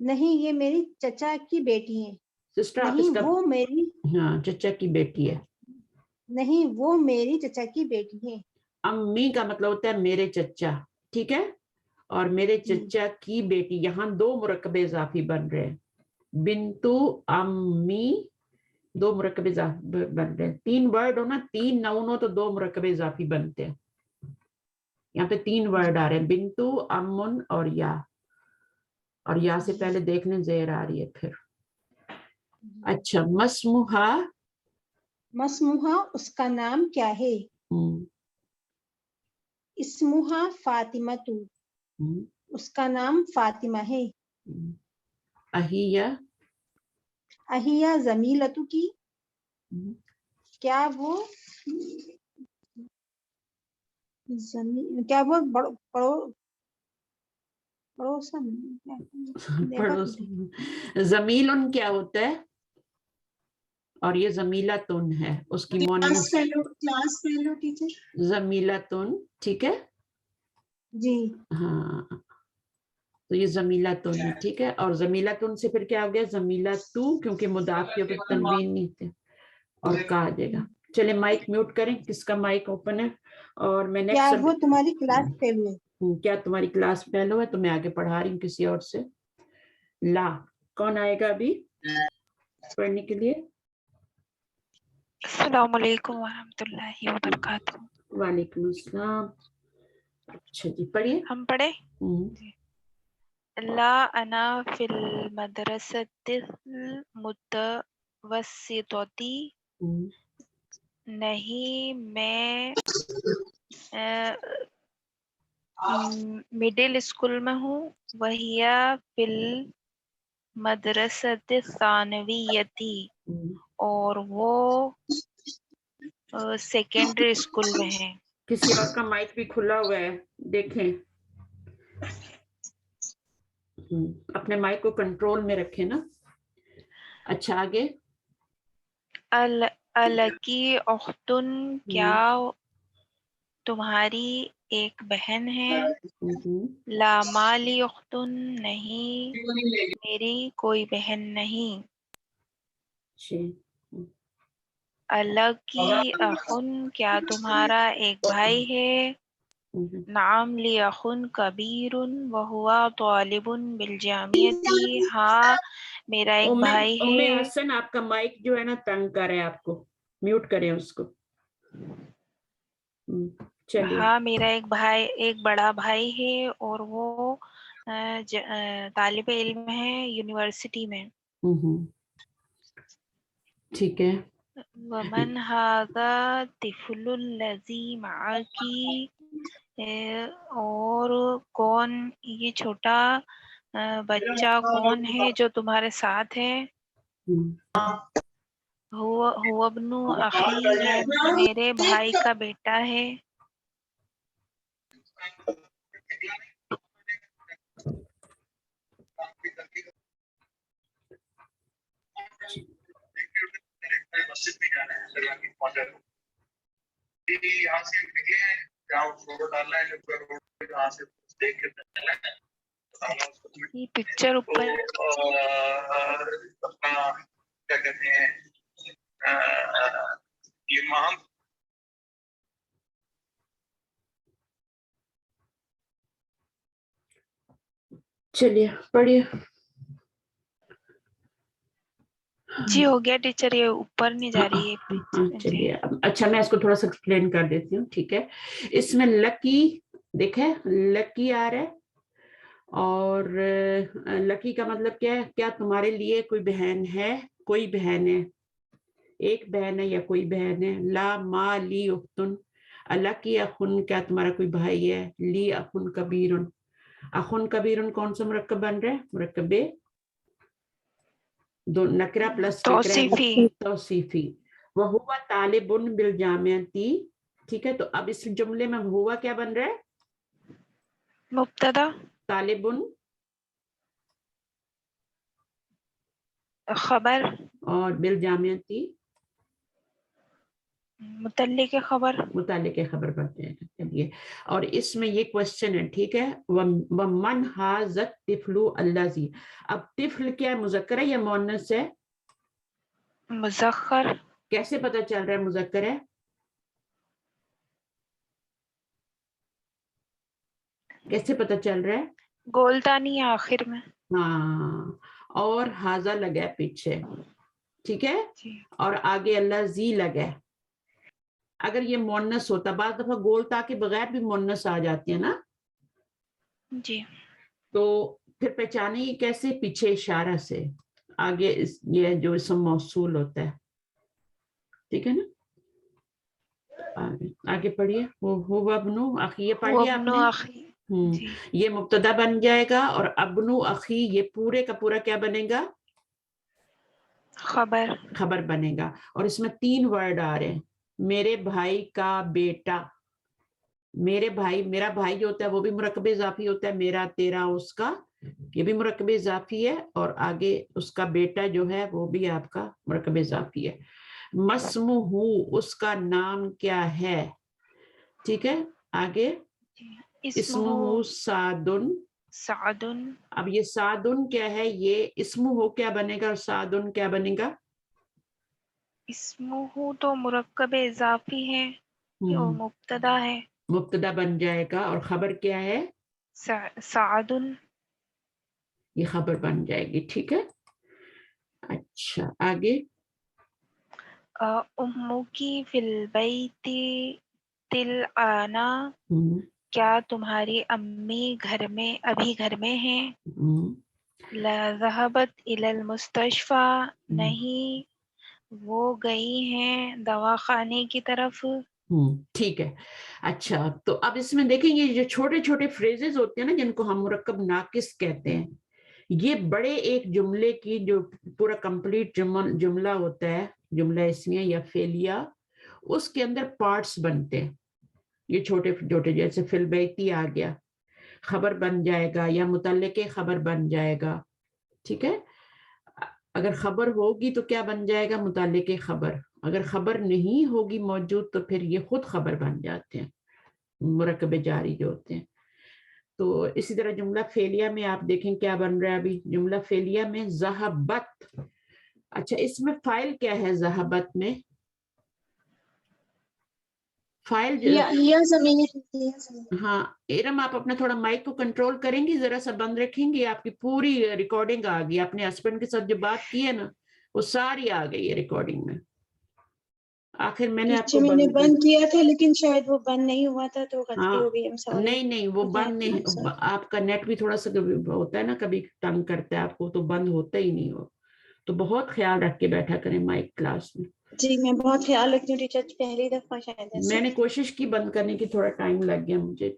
نہیں یہ میری چچا کی بیٹی ہیں. سسٹر آپ اس نہیں کا وہ میری ہاں چچا کی بیٹی ہے. نہیں وہ میری چچا کی بیٹی ہیں. امی کا مطلب ہوتا ہے میرے چچا, ٹھیک ہے, اور میرے چچا کی بیٹی, یہاں دو مرکب اضافی بن رہے ہیں, بنتو امی دو مرکب اضافی بن رہے ہیں. 3 ورڈ ہو نا, 3 ناؤن ہو تو 2 مرکب اضافی بنتے ہیں. یہاں پہ 3 ورڈ آ رہے ہیں, بنتو, امن اور یا, اور یا سے پہلے دیکھنے زیر آ رہی ہے پھر. اچھا مسموہا, مسموہا اس کا نام کیا ہے؟ اسموہا فاطمہ اس کا نام فاطمہ ہے. اہیا, اہیا زمیلتو کی کیا وہ زمیل ان کیا ہوتا ہے, اور یہ زمیلہ تن ہے, اس کی مونس کلاس فیلو ٹیچر زمیلہ تن, ٹھیک ہے جی. ہاں تو یہ زمیلہ تن ہے, ٹھیک ہے. اور زمیلہ تن سے پھر کیا ہو گیا, زمیلہ تو, کیونکہ مضاف کے اوپر تنوین نہیں تھے, اور کا آ جائے گا. چلے مائک میوٹ کریں, کس کا مائک اوپن ہے. اور میں کیا نیکسٹ وہ تمہاری کلاس فیلو ہے؟ کیا تمہاری کلاس فیلو ہے, تو میں آگے پڑھا رہی ہوں کسی اور سے. لا, کون آئے گا ابھی پڑھنے کے لیے؟ السلام علیکم ورحمۃ اللہ وبرکاتہ. وعلیکم السلام. اچھا جی پڑھیے. ہم پڑھے. لا انا فی المدرسۃ المتوسطۃ نہیں میں مڈل اسکول میں ہوں. وہیا فی المدرسۃ الثانویۃ اور وہ سیکنڈری اسکول میں ہیں. کسی اور کا مائک بھی کھلا ہوا ہے, دیکھیں اپنے مائک کو کنٹرول میں رکھیں نا. اچھا آگے. الکی اختن کیا تمہاری ایک بہن ہے؟ لا مالی اختن نہیں میری کوئی بہن نہیں. الکی اخن کیا تمہارا ایک بھائی ہے؟ نعم لی اخن کبیر وہو طالب بالجامعۃ ہاں میرا ایک بھائی ام ہے. حسن آپ کا مائک جو ہے نا تنگ کر ہے, آپ کو میوٹ کریں اس کو. چلیے. ہاں میرا ایک بڑا بھائی ہے اور وہ طالب علم ہے یونیورسٹی میں. ٹھیک ہے. ومن ھذا الطفل الذی معک اور کون یہ چھوٹا بچہ کون ہے جو تمہارے ساتھ ہے؟ هو ابن اخی وہ میرے بھائی کا بیٹا ہے. یہ پکچر اوپر کیا کہتے ہیں امام چلیے پڑھیے. جی ہو گیا ٹیچر, یہ اوپر نہیں جا رہی ہے. چلیے اچھا میں اس کو تھوڑا سا ایکسپلین کر دیتی ہوں, ٹھیک ہے. اس میں لکی دیکھیں, لکی آ رہا ہے, اور لکی کا مطلب کیا ہے, کیا تمہارے لیے کوئی بہن ہے, کوئی بہن ہے, ایک بہن ہے یا کوئی بہن ہے. لا ما لی اختن, لکی اخن کیا تمہارا کوئی بھائی ہے. لی اخن کبیرن, اخن کبیرن کون سا مرکب بن رہا ہے, مرکب دو نکرہ پلس توصیفی. توصیفی. وہو طالب بالجامعۃ, ٹھیک ہے. تو اب اس جملے میں ہوا کیا بن رہا ہے, مبتدا طالب خبر اور بالجامعۃ متعلق خبر بن جائے گا. چلیے اور اس میں یہ کوشچن ہے, ٹھیک ہے, وَمَنْ هَذَا الطِّفْلُ الَّذِي. اب طفل کیا مذکر ہے یا مؤنث ہے؟ مذکر. کیسے پتہ چل رہا ہے مذکر ہے؟ کیسے پتہ چل رہا ہے؟ گولتانی ہے آخر میں. ہاں, اور ہاذا لگا ہے پیچھے, ٹھیک ہے, اور آگے اللہ زی لگا ہے. اگر یہ مؤنث ہوتا, بعض دفعہ گول تا کے بغیر بھی مؤنث آ جاتی ہے نا, جی, تو پھر پہچانے یہ کیسے؟ پیچھے اشارہ سے. آگے یہ جو اسم موصول ہوتا ہے, ٹھیک ہے نا. آگے پڑھیے. وہ ابنو اخی, یہ پڑھ لیا آپ ابن نے. اخی. جی, یہ مبتدا بن جائے گا, اور ابنو اخی یہ پورے کا پورا کیا بنے گا؟ خبر بنے گا. اور اس میں 3 ورڈ آ رہے ہیں. میرے بھائی کا بیٹا, میرے بھائی, میرا بھائی جو ہوتا ہے وہ بھی مرکب اضافی ہوتا ہے, میرا تیرا اس کا یہ بھی مرکب اضافی ہے, اور آگے اس کا بیٹا جو ہے وہ بھی آپ کا مرکب اضافی ہے. مسمہ, اس کا نام کیا ہے, ٹھیک ہے. آگے اسمہ سعدن. اب یہ سعدن کیا ہے؟ یہ اسمہ کیا بنے گا اور سعدن کیا بنے گا؟ اسمہ تو مرکب اضافی ہے, وہ مبتدا ہے, مبتدا بن جائے گا, اور خبر کیا ہے؟ سعدن. یہ خبر بن جائے گی, ٹھیک ہے. اچھا آگے. امکی فی البیت تلعانا, کیا تمہاری امی ابھی گھر میں ہیں؟ لا ذہبت الی المستشفی, نہیں وہ گئی ہیں دواخانے کی طرف. ٹھیک ہے. اچھا تو اب اس میں دیکھیں یہ جو چھوٹے چھوٹے فریزز ہوتے ہیں نا, جن کو ہم مرکب ناقص کہتے ہیں, یہ بڑے ایک جملے کی جو پورا کمپلیٹ جملہ ہوتا ہے, جملہ اسمیہ یا فعلیہ, اس کے اندر پارٹس بنتے ہیں. یہ چھوٹے چھوٹے, جیسے فی البیتی آ گیا, خبر بن جائے گا یا متعلق خبر بن جائے گا, ٹھیک ہے. اگر خبر ہوگی تو کیا بن جائے گا؟ متعلق خبر. اگر خبر نہیں ہوگی موجود تو پھر یہ خود خبر بن جاتے ہیں, مرکب جاری جو ہوتے ہیں. تو اسی طرح جملہ فعلیہ میں آپ دیکھیں کیا بن رہا ہے ابھی. جملہ فعلیہ میں ذہبت. اچھا اس میں فاعل کیا ہے ذہبت میں؟ فاعل ہاں ارم, آپ اپنا تھوڑا مائک کو کنٹرول کریں گی, ذرا سا بند رکھیں گی. آپ کی پوری ریکارڈنگ آ گئی, اپنے ہسبینڈ کے ساتھ جو بات کی ہے نا وہ ساری آ گئی ہے ریکارڈنگ میں. آخر میں نے آپ کو بند کیا تھا لیکن شاید وہ بند نہیں ہوا تھا تو غلطی ہو گئی. نہیں وہ بند نہیں, آپ کا نیٹ بھی تھوڑا سا ہوتا ہے نا, کبھی تنگ کرتا ہے آپ کو, تو بند ہوتا ہی نہیں ہو. تو بہت خیال رکھ کے بیٹھا کریں مائک کلاس میں. جی میں بہت خیال رکھتی ہوں ٹیچر, پہلی دفعہ شاید میں نے کوشش کی بند کرنے کی, تھوڑا ٹائم لگ گیا مجھے.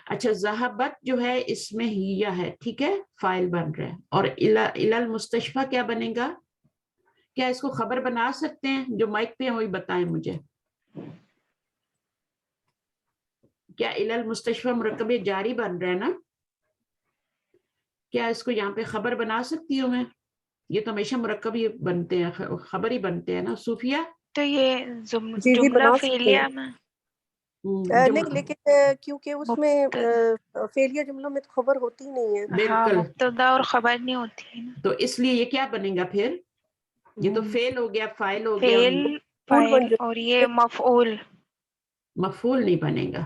اچھا ذہبت جو ہے اس میں ہیہ ہے, ٹھیک ہے, فاعل بن رہا ہے. اور الی المستشفی کیا بنے گا؟ کیا اس کو خبر بنا سکتے ہیں؟ جو مائک پہ ہیں وہی بتائیں مجھے. کیا الی المستشفی مرکب جاری بن رہا ہے نا؟ کیا اس کو یہاں پہ خبر بنا سکتی ہوں میں؟ یہ تو ہمیشہ مرکب ہی بنتے ہیں, خبر ہی بنتے ہیں نا صوفیہ. تو یہ جملہ فعلیہ میں نہیں, لیکن کیونکہ اس میں فعلیہ جملہ میں خبر ہوتی نہیں ہے. بالکل, مبتدا اور خبر نہیں ہوتی ہے, تو اس لیے یہ کیا بنے گا پھر؟ یہ تو فعل ہو گیا, فاعل ہو گیا, فاعل, اور یہ مفعول. مفعول نہیں بنے گا.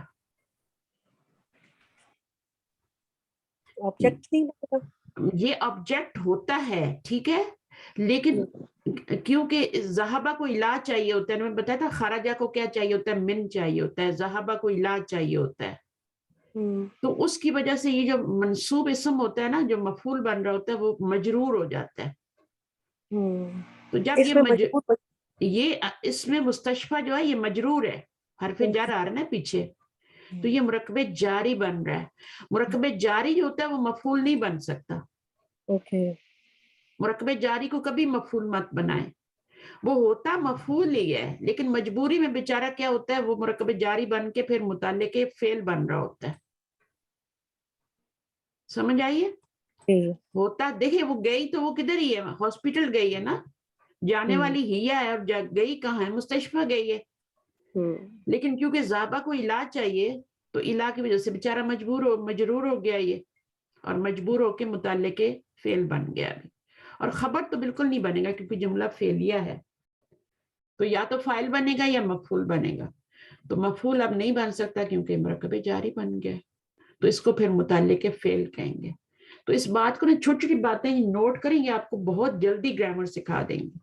آبجیکٹ نہیں بنے گا. یہ آبجیکٹ ہوتا ہے, ٹھیک ہے, لیکن کیونکہ ذہبہ کو الا چاہیے ہوتا ہے, میں بتایا تھا خرجہ کو کیا چاہیے ہوتا ہے؟ من چاہیے ہوتا ہے. ذہبہ کو الا چاہیے ہوتا ہے, تو اس کی وجہ سے یہ جو منصوب اسم ہوتا ہے نا, جو مفعول بن رہا ہوتا ہے, وہ مجرور ہو جاتا ہے. تو جب یہ اس میں مستشفی جو ہے یہ مجرور ہے, حرف جر آ رہا ہے نا پیچھے, تو یہ مرکب جاری بن رہا ہے. مرکب جاری جو ہوتا ہے وہ مفعول نہیں بن سکتا. مرکب جاری کو کبھی مفعول مت بنائیں, وہ ہوتا مفعول ہی ہے, لیکن مجبوری میں بیچارہ کیا ہوتا ہے, وہ مرکب جاری بن کے پھر متعلق فعل بن رہا ہوتا ہے. سمجھ آئیے؟ ہوتا دیکھیں, وہ گئی تو وہ کدھر ہی ہے, ہاسپٹل گئی ہے نا, جانے والی ہی ہے, اور گئی کہاں ہے؟ مستشفی گئی ہے. لیکن کیونکہ ذابہ کو علاج چاہیے تو علا کی وجہ سے بیچارہ مجرور ہو گیا یہ، اور مجبور ہو کے متعلق فعل بن گیا ابھی. اور خبر تو بالکل نہیں بنے گا کیونکہ جملہ فعلیہ ہے، تو یا تو فاعل بنے گا یا مفعول بنے گا. تو مفعول اب نہیں بن سکتا کیونکہ مرکب جاری بن گیا، تو اس کو پھر متعلق فعل کہیں گے. تو اس بات کو نا چھوٹی چھوٹی باتیں نوٹ کریں گے، آپ کو بہت جلدی گرامر سکھا دیں گے.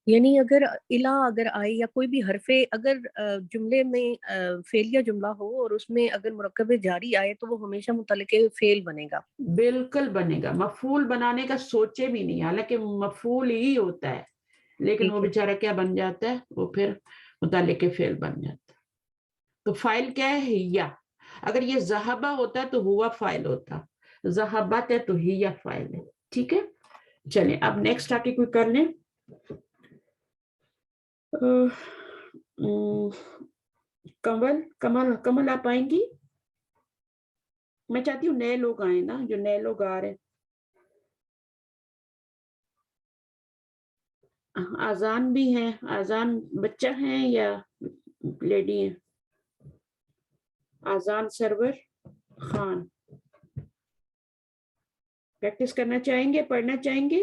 یعنی اگر الا اگر آئے یا کوئی بھی حرف اگر جملے میں فعلیہ جملہ ہو اور اس میں اگر مرکب جاری آئے تو وہ ہمیشہ متعلق فعل بنے گا. بالکل بنے گا. مفعول بنانے کا سوچے بھی نہیں، حالانکہ مفعول ہی ہوتا ہے، لیکن وہ بیچارہ کیا بن جاتا ہے، وہ پھر متعلق فعل بن جاتا ہے. تو فاعل کیا ہے؟ ہیا. اگر یہ ذہبہ ہوتا ہے تو ہوا فاعل ہوتا، ذہبت ہے تو ہیا فاعل ہے. ٹھیک ہے، چلیں اب نیکسٹ آ کے کوئی کر لیں. کمل آپ آئیں گی؟ میں چاہتی ہوں نئے لوگ آئیں نا، جو نئے لوگ آ رہے ہیں. آذان بھی ہیں، آذان بچہ ہیں یا لیڈی ہیں؟ آذان سرور خان پریکٹس کرنا چاہیں گے، پڑھنا چاہیں گے؟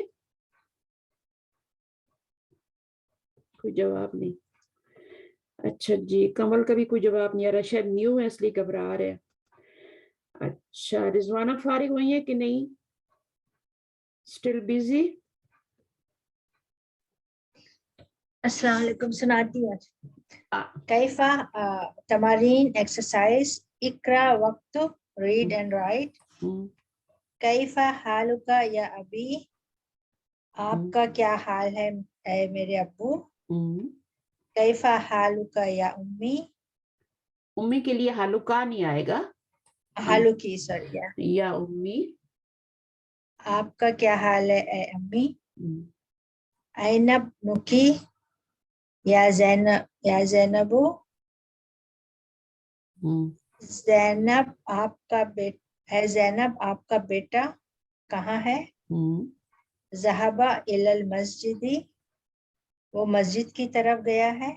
کوئی جواب نہیں. اچھا جی، کمل کا بھی کوئی جواب نہیں آ رہا، شاید نیو ہے اس لیے گھبرا رہے ہیں. اچھا، رضوانہ فارغ ہوئی ہیں کہ نہیں؟ Still busy? السلام علیکم. سناتی ہوں. کیفا تمارین ایکسرسائز اقرا وقت ریڈ اینڈ رائٹ. کیفا حالکا یا ابی، آپ کا کیا حال ہے اے میرے ابو. کیفا حالکا یا امی، امی کے لیے حالکا نہیں آئے گا، حالکی سوری یا امی. آپ کا کیا حال ہے اے امی. اینب نکی یا زینبو، زینب آپ کا بیٹا کہاں ہے. ذہبا الی المسجد، وہ مسجد کی طرف گیا ہے.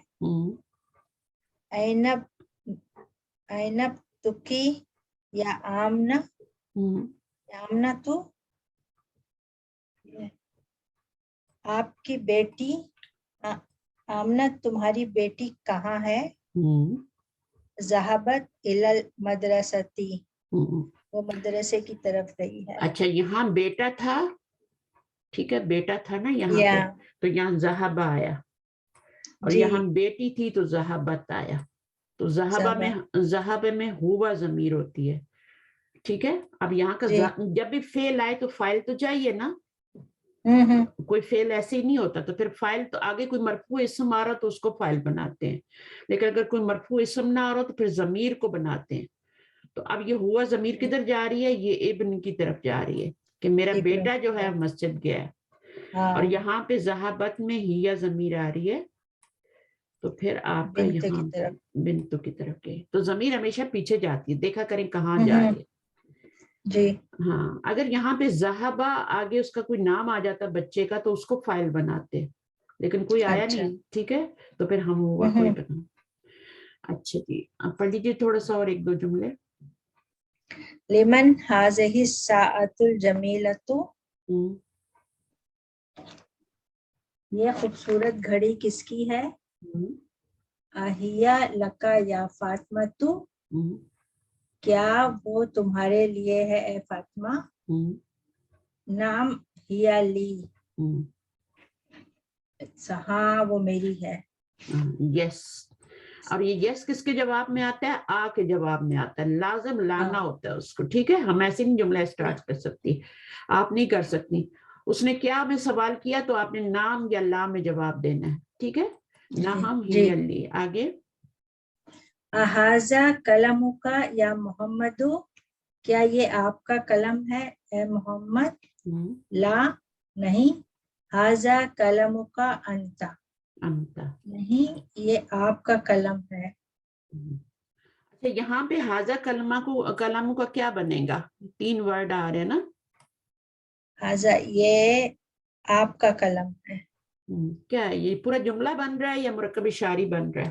اینب تکی یا آمنہ، آمنہ تو آپ کی بیٹی، آمنہ تمہاری بیٹی کہاں ہے. ذہبت الی المدرستی، وہ مدرسے کی طرف گئی ہے. اچھا، یہاں بیٹا تھا، ٹھیک ہے، بیٹا تھا نا یہاں پہ، تو یہاں ذہبہ آیا، اور یہاں بیٹی تھی تو ذہبت آیا. تو ذہبہ میں ہوا ضمیر ہوتی ہے. ٹھیک ہے، اب یہاں کا جب بھی فعل آئے تو فاعل تو چاہیے نا. کوئی فعل ایسے ہی نہیں ہوتا، تو پھر فاعل تو آگے کوئی مرفوع اسم آ رہا تو اس کو فاعل بناتے ہیں، لیکن اگر کوئی مرفوع اسم نہ آ رہا تو پھر ضمیر کو بناتے ہیں. تو اب یہ ہوا ضمیر کدھر جا رہی ہے؟ یہ ابن کی طرف جا رہی ہے کہ میرا بیٹا جو ہے مسجد گیا ہے. اور یہاں پہ ذہبت میں ہیا ضمیر آ رہی ہے، تو پھر آپ کا یہاں بنتو کی طرف گئے، تو ضمیر ہمیشہ پیچھے جاتی ہے، دیکھا کریں کہاں جا رہی ہے. جی ہاں، اگر یہاں پہ ذہبہ آگے اس کا کوئی نام آ جاتا بچے کا تو اس کو فاعل بناتے، لیکن کوئی آیا نہیں. ٹھیک ہے، تو پھر ہم ہوا کوئی بنا. اچھا جی، اب پڑھ لیجیے تھوڑا سا اور ایک دو جملے. لمن هذه الساعة الجمیلۃ، یہ خوبصورت گھڑی کس کی ہے. اہیا لکا یا فاطمۃ، کیا وہ تمہارے لیے ہے اے فاطمہ. نعم ہیا لی، ہاں وہ میری ہے. یس. اور یہ یس کس کے جواب میں آتا ہے؟ آ کے جواب میں آتا ہے، لازم لانا ہوتا ہے اس کو. ٹھیک ہے، ہم ایسے نہیں جملہ اسٹارٹ کر سکتی، آپ نہیں کر سکتی. اس نے کیا میں سوال کیا تو آپ نے نام یا لا میں جواب دینا ہے. ٹھیک ہے، نعم ہی لی. آگے. احاذا قلمک یا محمد، کیا یہ آپ کا قلم ہے اے محمد. لا نہیں. ھذا قلمک انت، نہیں یہ آپ کا قلم ہے. اچھا، یہاں پہ ھذا قلم کا کیا بنے گا؟ 3 ورڈ آ رہے ہیں نا. ھذا یہ آپ کا قلم ہے. کیا ہے یہ پورا جملہ بن رہا ہے یا مرکب اشاری بن رہا ہے؟